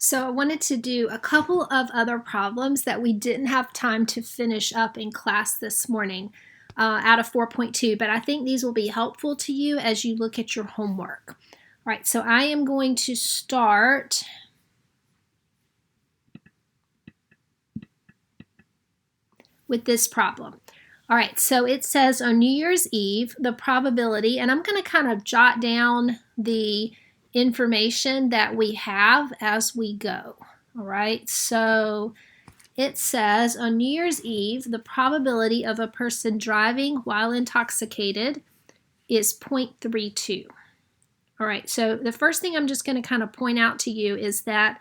So I wanted to do a couple of other problems that we didn't have time to finish up in class this morning out of 4.2, but I think these will be helpful to you as you look at your homework. All right, so I am going to start with this problem. All right, so it says on New Year's Eve, the probability, and I'm going to kind of jot down the information that we have as we go. All right, so it says on New Year's Eve, the probability of a person driving while intoxicated is 0.32. All right, so the first thing I'm just going to kind of point out to you is that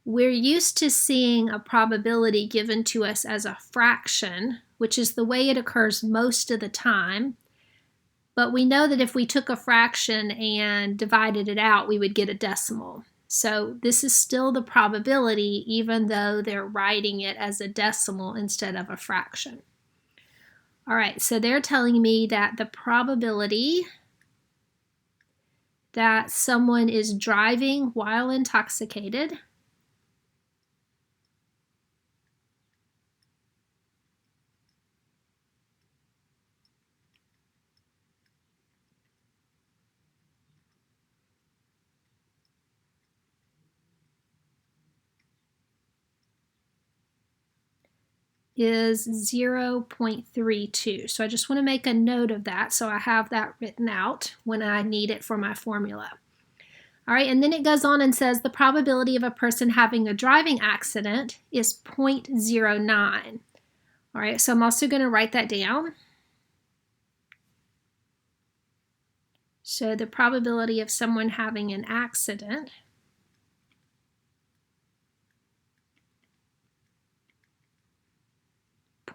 we're used to seeing a probability given to us as a fraction, which is the way it occurs most of the time. But we know that if we took a fraction and divided it out, we would get a decimal. So this is still the probability, even though they're writing it as a decimal instead of a fraction. All right, so they're telling me that the probability that someone is driving while intoxicated is 0.32. So I just want to make a note of that so I have that written out when I need it for my formula. All right, and then it goes on and says the probability of a person having a driving accident is 0.09. All right, so I'm also going to write that down. So the probability of someone having an accident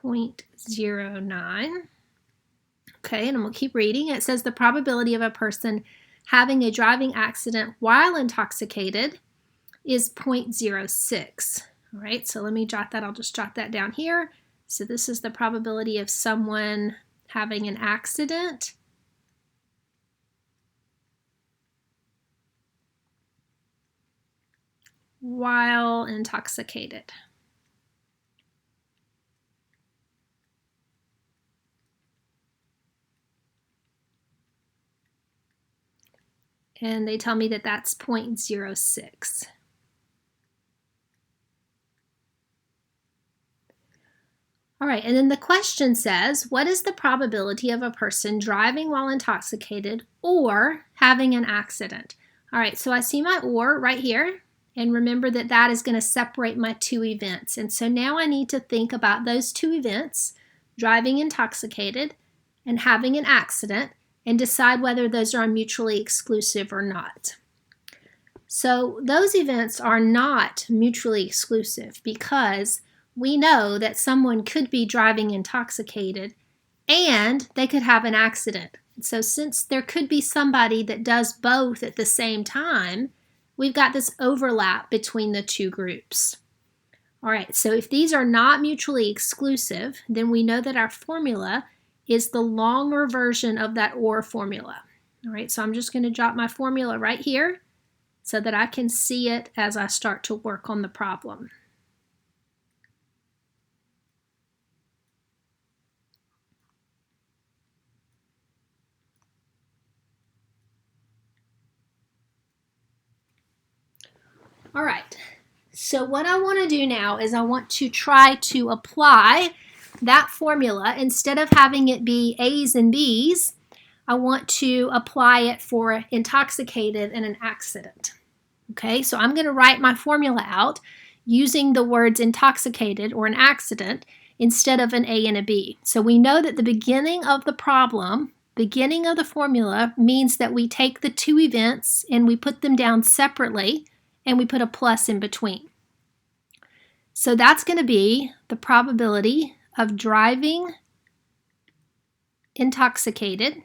.09. Okay, and I'm going to keep reading. It says the probability of a person having a driving accident while intoxicated is 0.06. All right, so let me jot that. I'll just jot that down here. So this is the probability of someone having an accident while intoxicated. And they tell me that that's 0.06. All right, and then the question says, what is the probability of a person driving while intoxicated or having an accident? All right, so I see my or right here, and remember that that is going to separate my two events. And so now I need to think about those two events, driving intoxicated and having an accident, and decide whether those are mutually exclusive or not. So those events are not mutually exclusive because we know that someone could be driving intoxicated and they could have an accident. So since there could be somebody that does both at the same time, we've got this overlap between the two groups. All right, so if these are not mutually exclusive, then we know that our formula is the longer version of that OR formula. All right, so I'm just going to jot my formula right here so that I can see it as I start to work on the problem. All right, so what I want to do now is I want to try to apply that formula. Instead of having it be A's and B's, I want to apply it for intoxicated and an accident. Okay, so I'm going to write my formula out using the words intoxicated or an accident instead of an A and a B. So we know that the beginning of the problem, beginning of the formula, means that we take the two events and we put them down separately and we put a plus in between. So that's going to be the probability of driving intoxicated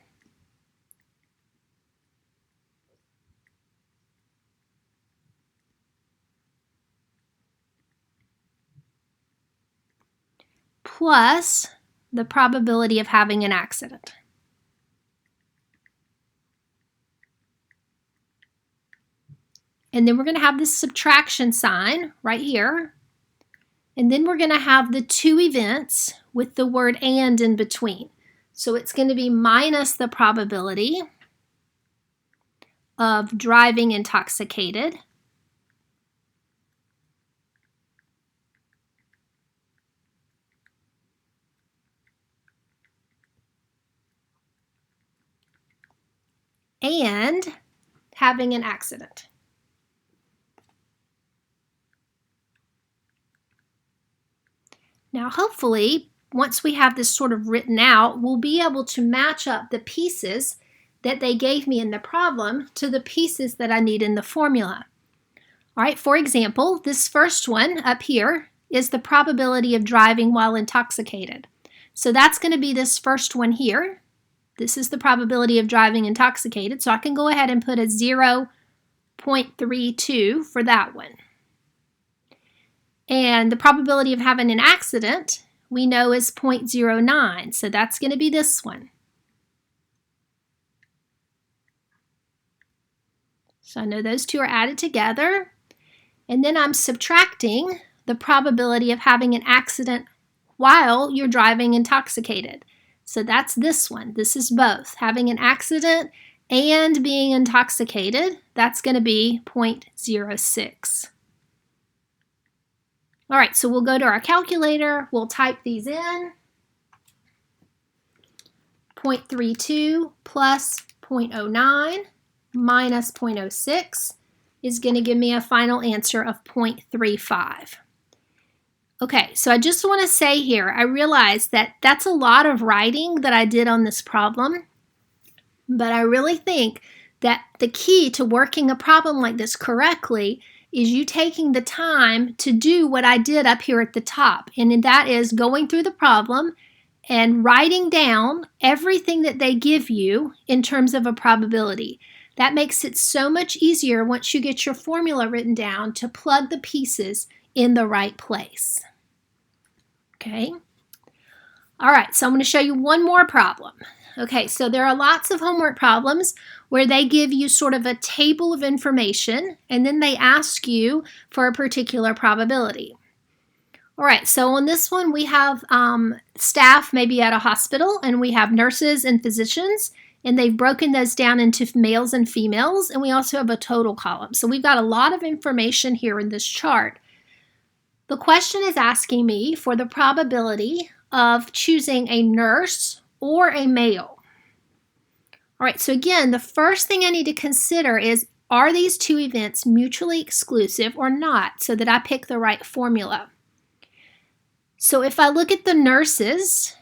plus the probability of having an accident. and then we're going to have this subtraction sign right here, and then we're going to have the two events with the word and in between. So it's going to be minus the probability of driving intoxicated and having an accident. Now, hopefully, once we have this sort of written out, we'll be able to match up the pieces that they gave me in the problem to the pieces that I need in the formula. All right, for example, this first one up here is the probability of driving while intoxicated. So that's going to be this first one here. This is the probability of driving intoxicated. So I can go ahead and put a 0.32 for that one. And the probability of having an accident, we know, is 0.09. So that's going to be this one. So I know those two are added together. And then I'm subtracting the probability of having an accident while you're driving intoxicated. So that's this one. This is both. Having an accident and being intoxicated, that's going to be 0.06. All right, so we'll go to our calculator. We'll type these in. 0.32 plus 0.09 minus 0.06 is going to give me a final answer of 0.35. Okay, so I just want to say here, I realize that that's a lot of writing that I did on this problem, but I really think that the key to working a problem like this correctly is you taking the time to do what I did up here at the top, and that is going through the problem and writing down everything that they give you in terms of a probability. That makes it so much easier once you get your formula written down to plug the pieces in the right place. Okay. All right, so I'm going to show you one more problem. Okay, so there are lots of homework problems where they give you sort of a table of information and then they ask you for a particular probability. All right, so on this one we have staff maybe at a hospital, and we have nurses and physicians, and they've broken those down into males and females, and we also have a total column. So we've got a lot of information here in this chart. The question is asking me for the probability of choosing a nurse or a male. All right, so again, the first thing I need to consider is, are these two events mutually exclusive or not, so that I pick the right formula. So if I look at the nurses,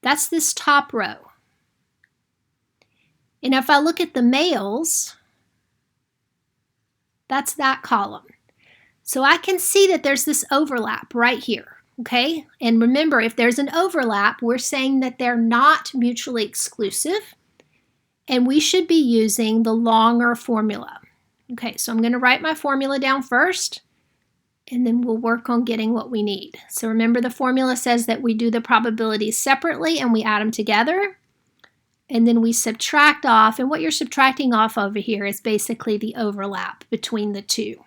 that's this top row. And if I look at the males, that's that column. So I can see that there's this overlap right here, okay? And remember, if there's an overlap, we're saying that they're not mutually exclusive, and we should be using the longer formula. Okay, so I'm going to write my formula down first, and then we'll work on getting what we need. So remember, the formula says that we do the probabilities separately and we add them together, and then we subtract off, and what you're subtracting off over here is basically the overlap between the two.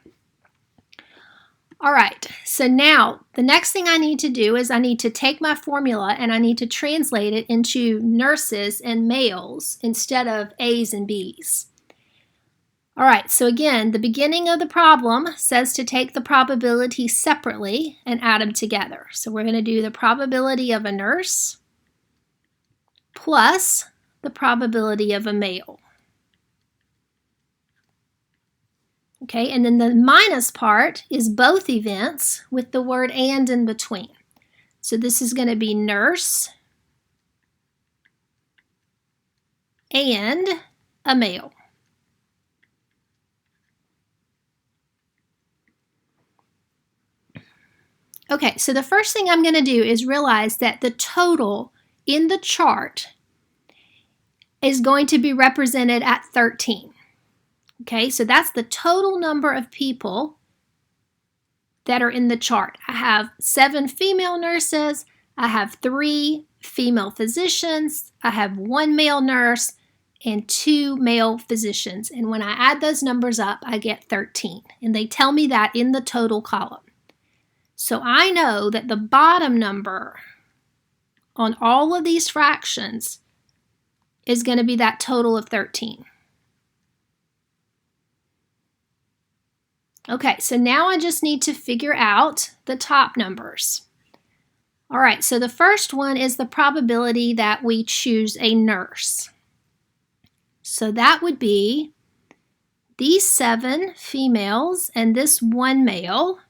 All right, so now the next thing I need to do is I need to take my formula and I need to translate it into nurses and males instead of A's and B's. All right, so again, the beginning of the problem says to take the probability separately and add them together. So we're going to do the probability of a nurse plus the probability of a male. Okay, and then the minus part is both events with the word and in between. So this is going to be nurse and a male. Okay, so the first thing I'm going to do is realize that the total in the chart is going to be represented at 13. Okay, so that's the total number of people that are in the chart. I have 7 female nurses, I have 3 female physicians, I have 1 male nurse, and 2 male physicians. And when I add those numbers up, I get 13. And they tell me that in the total column. So I know that the bottom number on all of these fractions is going to be that total of 13. Okay, so now I just need to figure out the top numbers. All right, so the first one is the probability that we choose a nurse. So that would be these 7 females and this 1 male.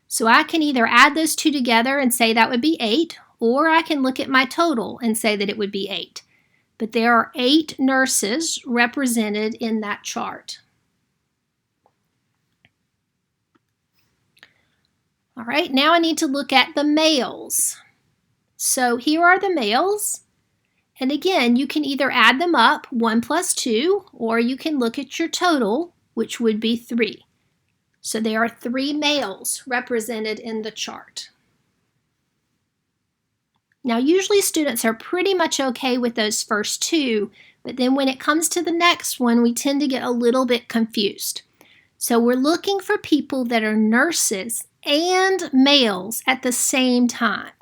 So I can either add those 2 together and say that would be 8, or I can look at my total and say that it would be 8. But there are 8 nurses represented in that chart. All right, now I need to look at the males. So here are the males. And again, you can either add them up, 1 plus 2, or you can look at your total, which would be 3. So there are 3 males represented in the chart. Now, usually students are pretty much okay with those first 2, but then when it comes to the next one, we tend to get a little bit confused. So we're looking for people that are nurses and males at the same time.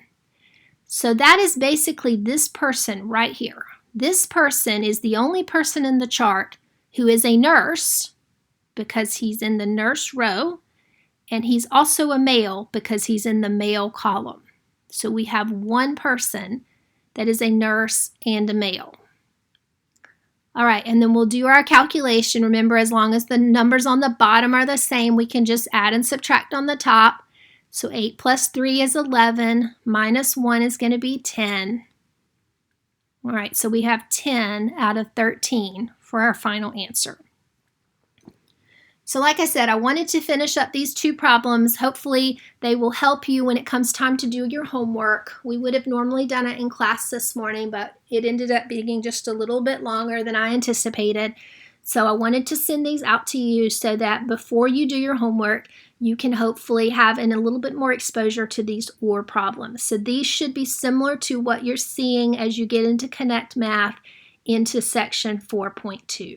So that is basically this person right here. This person is the only person in the chart who is a nurse because he's in the nurse row, and he's also a male because he's in the male column. So we have one person that is a nurse and a male. All right, and then we'll do our calculation. Remember, as long as the numbers on the bottom are the same, we can just add and subtract on the top. So 8 plus 3 is 11, minus 1 is going to be 10. All right, so we have 10 out of 13 for our final answer. So like I said, I wanted to finish up these 2 problems. Hopefully they will help you when it comes time to do your homework. We would have normally done it in class this morning, but it ended up being just a little bit longer than I anticipated. So I wanted to send these out to you so that before you do your homework, you can hopefully have a little bit more exposure to these OR problems. So these should be similar to what you're seeing as you get into Connect Math into section 4.2.